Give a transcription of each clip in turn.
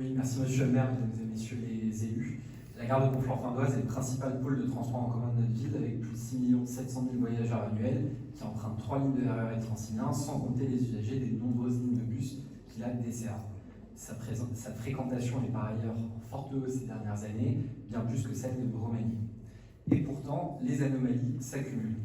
Oui, merci Monsieur le maire, mesdames et messieurs les élus. La gare de Conflans-Findoise est le principal pôle de transport en commun de notre ville, avec plus de 6 700 000 voyageurs annuels qui empruntent 3 lignes de RER et Transilien, sans compter les usagers des nombreuses lignes de bus qui la desservent. Sa fréquentation est par ailleurs en forte hausse ces dernières années, bien plus que celle de Romagny. Et pourtant, les anomalies s'accumulent.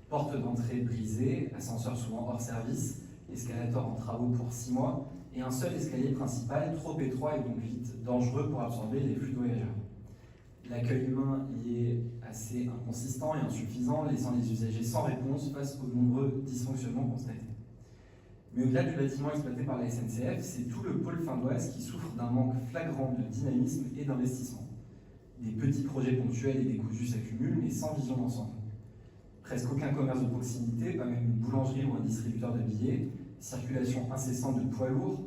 Porte d'entrée brisée, ascenseur souvent hors service, escalator en travaux pour 6 mois, et un seul escalier principal trop étroit et donc vite dangereux pour absorber les flux de voyageurs. L'accueil humain y est assez inconsistant et insuffisant, laissant les usagers sans réponse face aux nombreux dysfonctionnements constatés. Mais au-delà du bâtiment exploité par la SNCF, c'est tout le pôle findoise qui souffre d'un manque flagrant de dynamisme et d'investissement. Des petits projets ponctuels et décousus s'accumulent, mais sans vision d'ensemble. Presque aucun commerce de proximité, pas même une boulangerie ou un distributeur de billets, circulation incessante de poids lourds.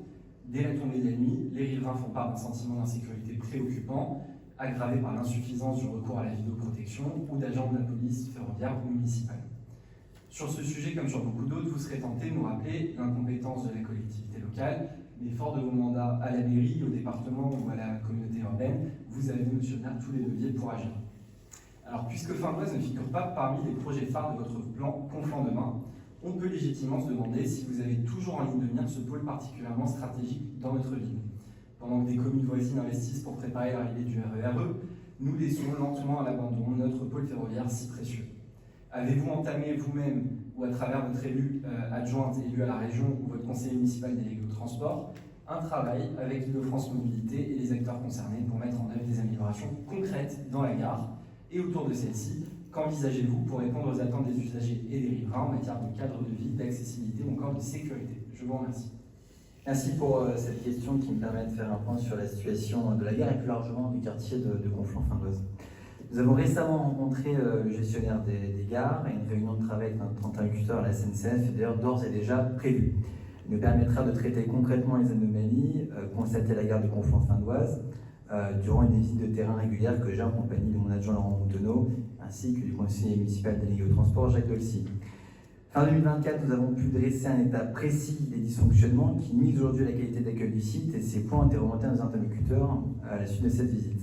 Dès la tombée de la nuit, les riverains font part d'un sentiment d'insécurité préoccupant, aggravé par l'insuffisance du recours à la vidéoprotection ou d'agents de la police ferroviaire ou municipale. Sur ce sujet, comme sur beaucoup d'autres, vous serez tenté de nous rappeler l'incompétence de la collectivité locale, mais fort de vos mandats à la mairie, au département ou à la communauté urbaine, vous avez, monsieur le maire, tous les leviers pour agir. Alors, puisque Findoise ne figure pas parmi les projets phares de votre plan Conflans demain, on peut légitimement se demander si vous avez toujours en ligne de mire ce pôle particulièrement stratégique dans notre ville. Pendant que des communes voisines investissent pour préparer l'arrivée du RERE, nous laissons lentement à l'abandon notre pôle ferroviaire si précieux. Avez-vous entamé vous-même, ou à travers votre élu adjointe élu à la région ou votre conseiller municipal délégué au transport, un travail avec Île-de-France Mobilité et les acteurs concernés pour mettre en œuvre des améliorations concrètes dans la gare? Et autour de celle-ci, qu'envisagez-vous pour répondre aux attentes des usagers et des riverains en matière de cadre de vie, d'accessibilité ou encore de sécurité? Je vous remercie. Merci pour cette question qui me permet de faire un point sur la situation de la gare et plus largement du quartier de Conflans-Findoise. Nous avons récemment rencontré le gestionnaire des gares et une réunion de travail avec notre interlocuteur à la SNCF est d'ailleurs d'ores et déjà prévue. Il nous permettra de traiter concrètement les anomalies constatées à la gare de Conflans-Findoise durant une visite de terrain régulière que j'ai en compagnie de mon adjoint Laurent Moutonneau ainsi que du conseiller municipal délégué au transport Jacques Dolcy. Fin 2024, nous avons pu dresser un état précis des dysfonctionnements qui nuisent aujourd'hui à la qualité d'accueil du site et ces points ont été remontés à nos interlocuteurs à la suite de cette visite.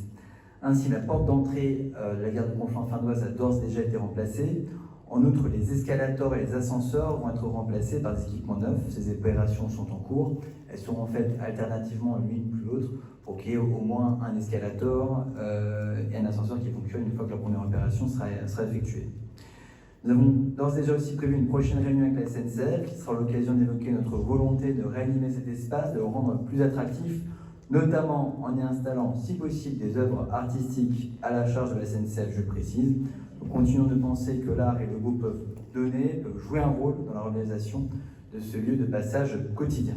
Ainsi, la porte d'entrée de la gare de Conflans-Findoise a d'ores et déjà été remplacée. En outre, les escalators et les ascenseurs vont être remplacés par des équipements neufs. Ces opérations sont en cours. Elles seront faites alternativement l'une plus l'autre pour qu'il y ait au moins un escalator et un ascenseur qui fonctionne une fois que la première opération sera effectuée. Nous avons d'ores et déjà aussi prévu une prochaine réunion avec la SNCF qui sera l'occasion d'évoquer notre volonté de réanimer cet espace, de le rendre plus attractif, notamment en y installant, si possible, des œuvres artistiques à la charge de la SNCF, je le précise. Nous continuons de penser que l'art et le goût peuvent jouer un rôle dans la réalisation de ce lieu de passage quotidien.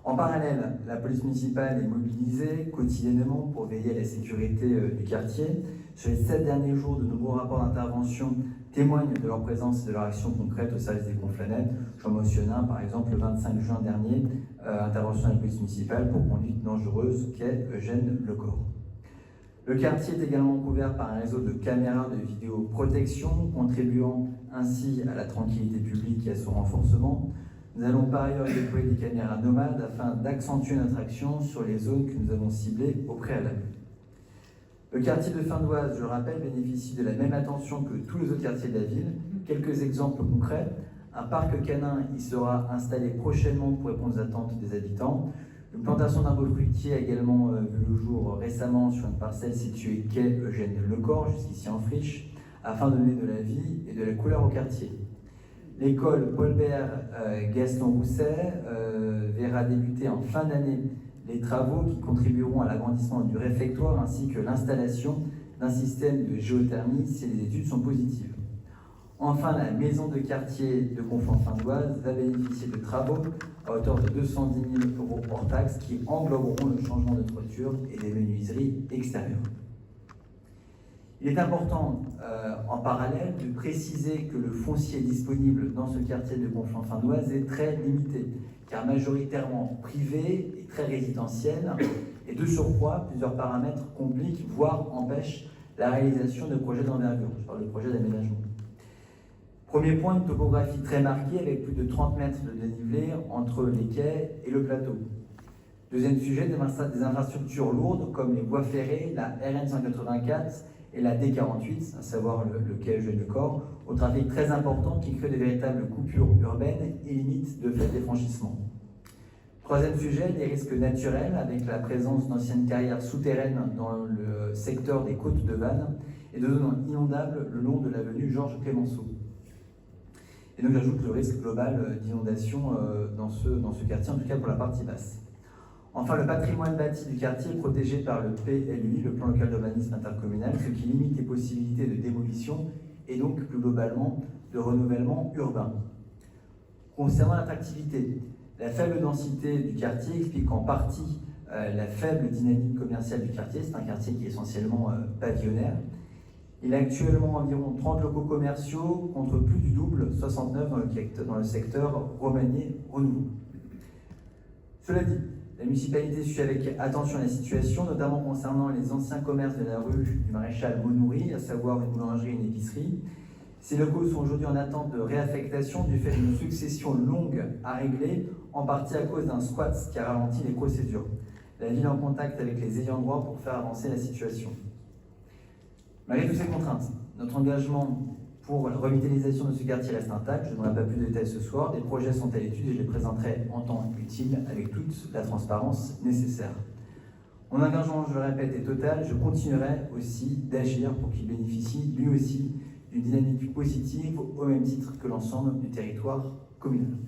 En parallèle, la police municipale est mobilisée quotidiennement pour veiller à la sécurité du quartier. Sur les 7 derniers jours, de nombreux rapports d'intervention témoignent de leur présence et de leur action concrète au service des Conflanettes. J'en mentionne un, par exemple, le 25 juin dernier, intervention de la police municipale pour conduite dangereuse quai Eugène Lecor. Le quartier est également couvert par un réseau de caméras de vidéoprotection, contribuant ainsi à la tranquillité publique et à son renforcement. Nous allons par ailleurs déployer des caméras nomades afin d'accentuer notre action sur les zones que nous avons ciblées au préalable. Le quartier de Findoise, je le rappelle, bénéficie de la même attention que tous les autres quartiers de la ville. Quelques exemples concrets. Un parc canin y sera installé prochainement pour répondre aux attentes des habitants. Une plantation d'arbres fruitiers a également vu le jour récemment sur une parcelle située quai Eugène Lecor, jusqu'ici en friche, afin de donner de la vie et de la couleur au quartier. L'école Paul-Bert Gaston Rousset verra débuter en fin d'année les travaux qui contribueront à l'agrandissement du réfectoire ainsi que l'installation d'un système de géothermie si les études sont positives. Enfin, la maison de quartier de Conflans-Findoise va bénéficier de travaux à hauteur de 210 000 € hors taxes qui engloberont le changement de toiture et des menuiseries extérieures. Il est important, en parallèle, de préciser que le foncier disponible dans ce quartier de Conflans-Findoise est très limité, car majoritairement privé et très résidentiel, et de surcroît, plusieurs paramètres compliquent, voire empêchent la réalisation de projets d'envergure. Je parle de projets d'aménagement. Premier point, une topographie très marquée avec plus de 30 mètres de dénivelé entre les quais et le plateau. Deuxième sujet, des infrastructures lourdes comme les voies ferrées, la RN 184 et la D48, à savoir le quai Eugène-le-Corps, au trafic très important qui crée de véritables coupures urbaines et limite de fait les franchissements. Troisième sujet, les risques naturels avec la présence d'anciennes carrières souterraines dans le secteur des côtes de Vannes et de zones inondables le long de l'avenue Georges Clemenceau. Et donc j'ajoute le risque global d'inondation dans ce quartier, en tout cas pour la partie basse. Enfin, le patrimoine bâti du quartier est protégé par le PLUI, le plan local d'urbanisme intercommunal, ce qui limite les possibilités de démolition et donc plus globalement de renouvellement urbain. Concernant l'attractivité, la faible densité du quartier explique en partie la faible dynamique commerciale du quartier. C'est un quartier qui est essentiellement pavillonnaire. Il a actuellement environ 30 locaux commerciaux contre plus du double, 69 dans le secteur Romanier-Renouveau. Cela dit, la municipalité suit avec attention la situation, notamment concernant les anciens commerces de la rue du Maréchal Monoury, à savoir une boulangerie et une épicerie. Ces locaux sont aujourd'hui en attente de réaffectation du fait d'une succession longue à régler, en partie à cause d'un squat qui a ralenti les procédures. La ville est en contact avec les ayants droit pour faire avancer la situation. Malgré toutes ces contraintes, notre engagement pour la revitalisation de ce quartier reste intact. Je n'aurai pas plus de détails ce soir. Des projets sont à l'étude et je les présenterai en temps utile avec toute la transparence nécessaire. Mon engagement, je le répète, est total. Je continuerai aussi d'agir pour qu'il bénéficie lui aussi d'une dynamique positive au même titre que l'ensemble du territoire communal.